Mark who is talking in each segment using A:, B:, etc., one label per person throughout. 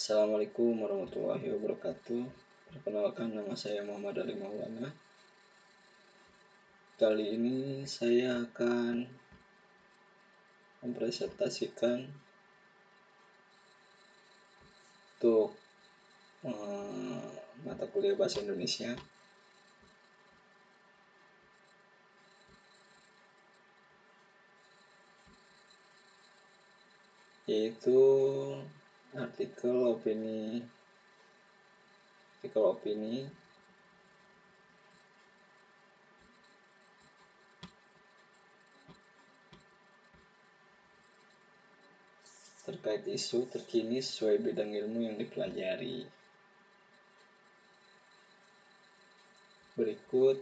A: Assalamualaikum warahmatullahi wabarakatuh. Perkenalkan, nama saya Muhammad Ali Maulana. Kali ini saya akan mempresentasikan untuk mata kuliah bahasa Indonesia, yaitu artikel opini terkait isu terkini sesuai bidang ilmu yang dipelajari. Berikut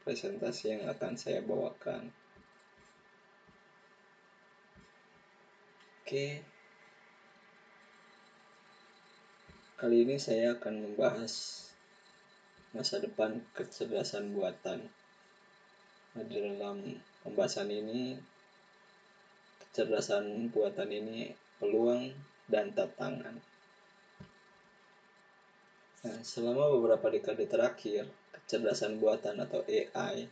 A: presentasi yang akan saya bawakan. Oke, kali ini saya akan membahas masa depan kecerdasan buatan. Nah, di dalam pembahasan ini, kecerdasan buatan ini peluang dan tantangan. Nah, selama beberapa dekade terakhir, kecerdasan buatan atau AI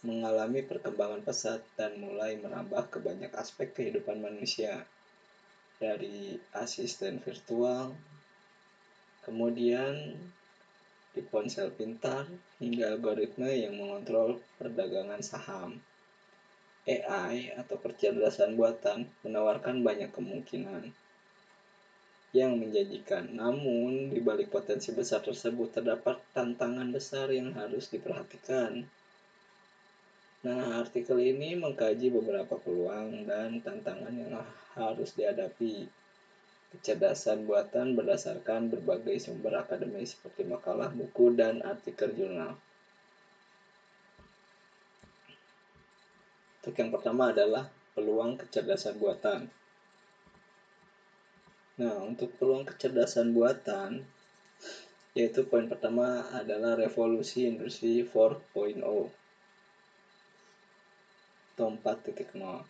A: mengalami perkembangan pesat dan mulai merambah ke banyak aspek kehidupan manusia, dari asisten virtual, kemudian di ponsel pintar, hingga algoritma yang mengontrol perdagangan saham. AI atau kecerdasan buatan menawarkan banyak kemungkinan yang menjanjikan. Namun, di balik potensi besar tersebut terdapat tantangan besar yang harus diperhatikan. Nah, artikel ini mengkaji beberapa peluang dan tantangan yang harus dihadapi kecerdasan buatan berdasarkan berbagai sumber akademis seperti makalah, buku, dan artikel jurnal. Untuk yang pertama adalah peluang kecerdasan buatan. Nah, untuk peluang kecerdasan buatan, yaitu poin pertama adalah revolusi industri 4.0 atau 4.0.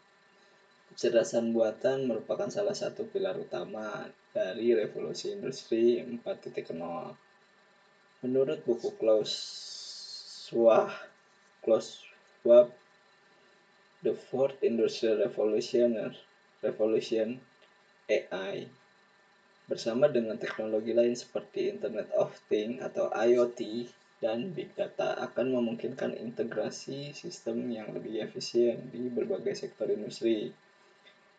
A: Kecerdasan buatan merupakan salah satu pilar utama dari revolusi industri 4.0. Menurut buku Klaus Schwab, The Fourth Industrial Revolution AI bersama dengan teknologi lain seperti Internet of Things atau IoT dan Big Data akan memungkinkan integrasi sistem yang lebih efisien di berbagai sektor industri.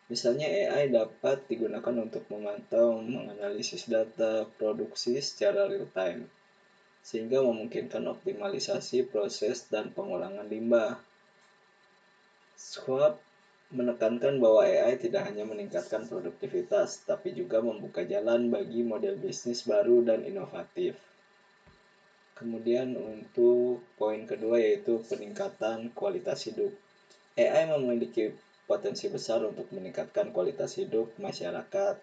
A: Misalnya AI dapat digunakan untuk memantau, menganalisis data produksi secara real time, sehingga memungkinkan optimalisasi proses dan pengurangan limbah. Schwab menekankan bahwa AI tidak hanya meningkatkan produktivitas, tapi juga membuka jalan bagi model bisnis baru dan inovatif. Kemudian untuk poin kedua yaitu peningkatan kualitas hidup. AI memiliki potensi besar untuk meningkatkan kualitas hidup masyarakat.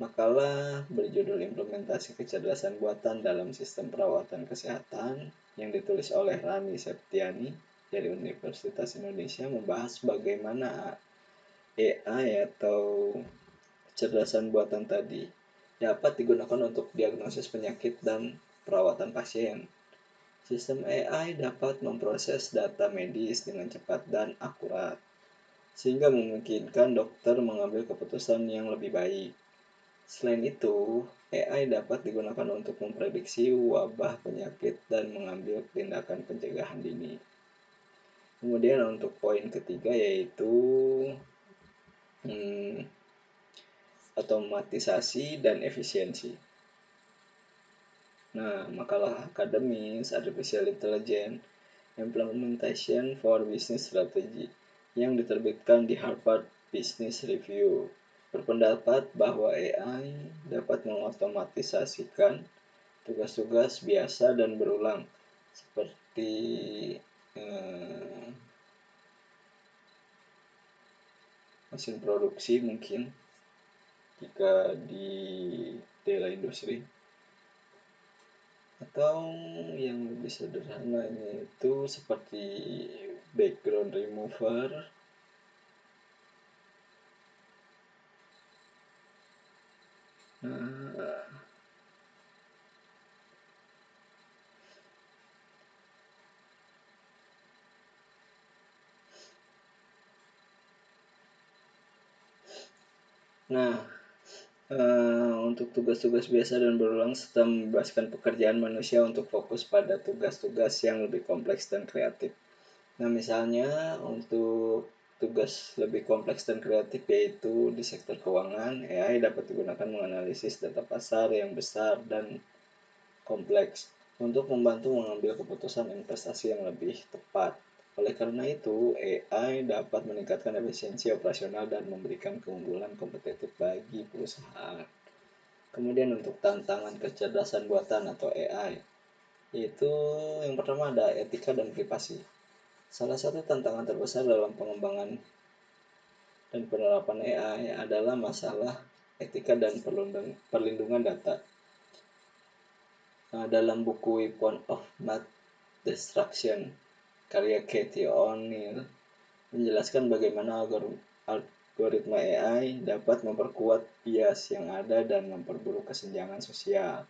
A: Makalah berjudul Implementasi Kecerdasan Buatan dalam Sistem Perawatan Kesehatan yang ditulis oleh Rani Septiani dari Universitas Indonesia membahas bagaimana AI atau kecerdasan buatan tadi dapat digunakan untuk diagnosis penyakit dan perawatan pasien. Sistem AI dapat memproses data medis dengan cepat dan akurat, sehingga memungkinkan dokter mengambil keputusan yang lebih baik. Selain itu, AI dapat digunakan untuk memprediksi wabah penyakit dan mengambil tindakan pencegahan dini. Kemudian untuk poin ketiga yaitu otomatisasi dan efisiensi. Nah, makalah akademis Artificial Intelligence Implementation for Business Strategy yang diterbitkan di Harvard Business Review berpendapat bahwa AI dapat mengotomatisasikan tugas-tugas biasa dan berulang seperti mesin produksi mungkin jika di daerah industri, atau yang lebih sederhana itu seperti background remover, Nah, nah untuk tugas-tugas biasa dan berulang serta membebaskan pekerjaan manusia untuk fokus pada tugas-tugas yang lebih kompleks dan kreatif. Nah, misalnya untuk tugas lebih kompleks dan kreatif yaitu di sektor keuangan, AI dapat digunakan menganalisis data pasar yang besar dan kompleks untuk membantu mengambil keputusan investasi yang lebih tepat. Oleh karena itu, AI dapat meningkatkan efisiensi operasional dan memberikan keunggulan kompetitif bagi perusahaan. Kemudian untuk tantangan kecerdasan buatan atau AI, yaitu yang pertama ada etika dan privasi. Salah satu tantangan terbesar dalam pengembangan dan penerapan AI adalah masalah etika dan perlindungan data. Dalam buku Weapon of Mass Destruction karya Cathy O'Neil menjelaskan bagaimana algoritma AI dapat memperkuat bias yang ada dan memperburuk kesenjangan sosial.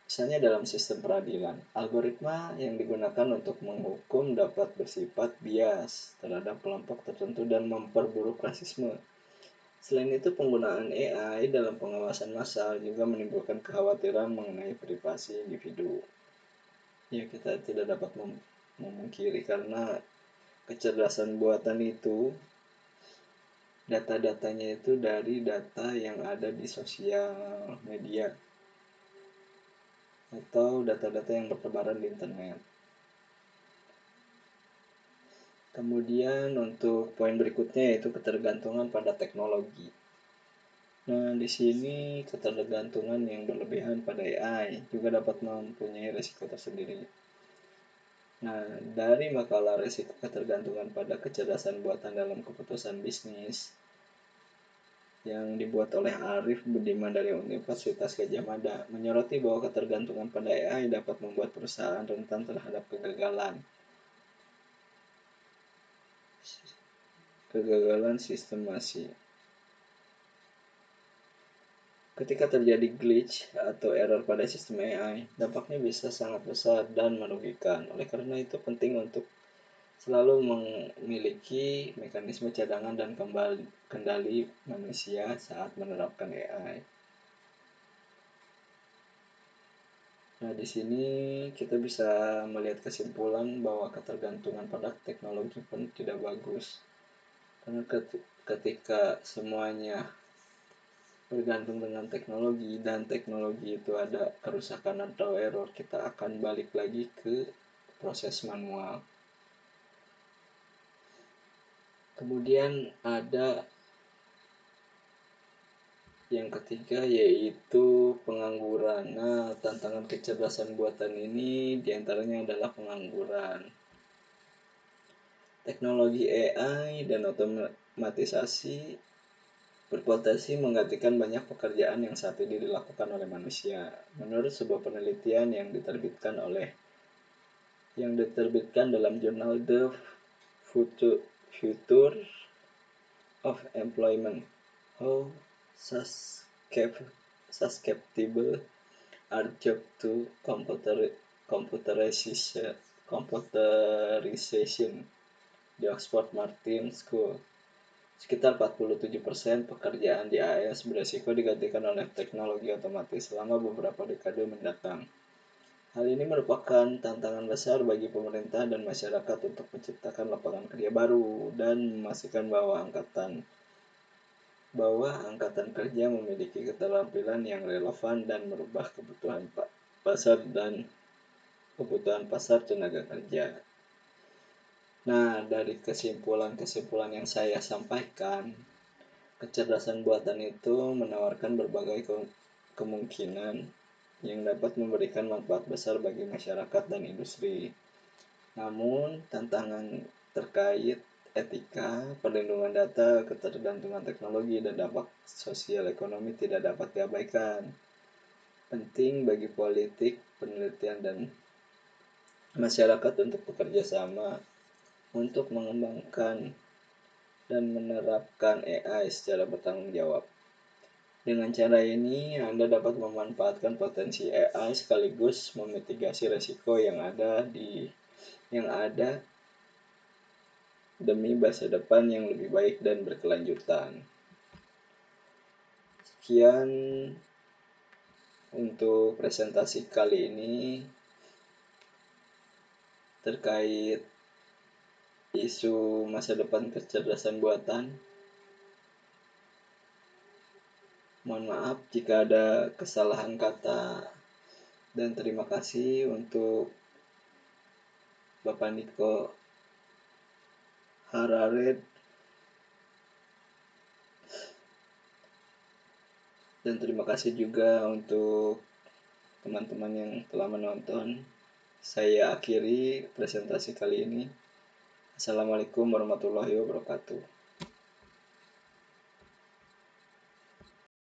A: Misalnya dalam sistem peradilan, algoritma yang digunakan untuk menghukum dapat bersifat bias terhadap kelompok tertentu dan memperburuk rasisme. Selain itu, penggunaan AI dalam pengawasan massal juga menimbulkan kekhawatiran mengenai privasi individu. Ya, kita tidak dapat memungkiri karena kecerdasan buatan itu data-datanya itu dari data yang ada di sosial media atau data-data yang bertebaran di internet. Kemudian untuk poin berikutnya yaitu ketergantungan pada teknologi. Nah, di sini ketergantungan yang berlebihan pada AI juga dapat mempunyai risiko tersendiri. Nah, dari makalah risiko ketergantungan pada kecerdasan buatan dalam keputusan bisnis yang dibuat oleh Arif Budiman dari Universitas Gadjah Mada menyoroti bahwa ketergantungan pada AI dapat membuat perusahaan rentan terhadap kegagalan sistemasi. Ketika terjadi glitch atau error pada sistem AI, dampaknya bisa sangat besar dan merugikan. Oleh karena itu penting untuk selalu memiliki mekanisme cadangan dan kendali manusia saat menerapkan AI. Nah, di sini kita bisa melihat kesimpulan bahwa ketergantungan pada teknologi pun tidak bagus. Karena ketika semuanya bergantung dengan teknologi dan teknologi itu ada kerusakan atau error, kita akan balik lagi ke proses manual. Kemudian ada yang ketiga yaitu pengangguran. Nah, tantangan kecerdasan buatan ini diantaranya adalah pengangguran. Teknologi AI dan otomatisasi berpotensi menggantikan banyak pekerjaan yang saat ini dilakukan oleh manusia. Menurut sebuah penelitian yang diterbitkan dalam jurnal The Future of Employment, How susceptible are jobs to computerization di Oxford Martin School. Sekitar 47% pekerjaan di AS beresiko digantikan oleh teknologi otomatis selama beberapa dekade mendatang. Hal ini merupakan tantangan besar bagi pemerintah dan masyarakat untuk menciptakan lapangan kerja baru dan memastikan bahwa angkatan kerja memiliki keterampilan yang relevan dan merubah kebutuhan pasar tenaga kerja. Nah, dari kesimpulan-kesimpulan yang saya sampaikan, kecerdasan buatan itu menawarkan berbagai kemungkinan yang dapat memberikan manfaat besar bagi masyarakat dan industri. Namun, tantangan terkait etika, perlindungan data, ketergantungan teknologi, dan dampak sosial ekonomi tidak dapat diabaikan. Penting bagi politik, penelitian, dan masyarakat untuk bekerja sama untuk mengembangkan dan menerapkan AI secara bertanggung jawab. Dengan cara ini, Anda dapat memanfaatkan potensi AI sekaligus memitigasi resiko yang ada demi masa depan yang lebih baik dan berkelanjutan. Sekian untuk presentasi kali ini terkait isu masa depan kecerdasan buatan. Mohon maaf jika ada kesalahan kata, dan terima kasih untuk Bapak Niko Hararet, dan terima kasih juga untuk teman-teman yang telah menonton. Saya akhiri presentasi kali ini. Assalamualaikum warahmatullahi wabarakatuh.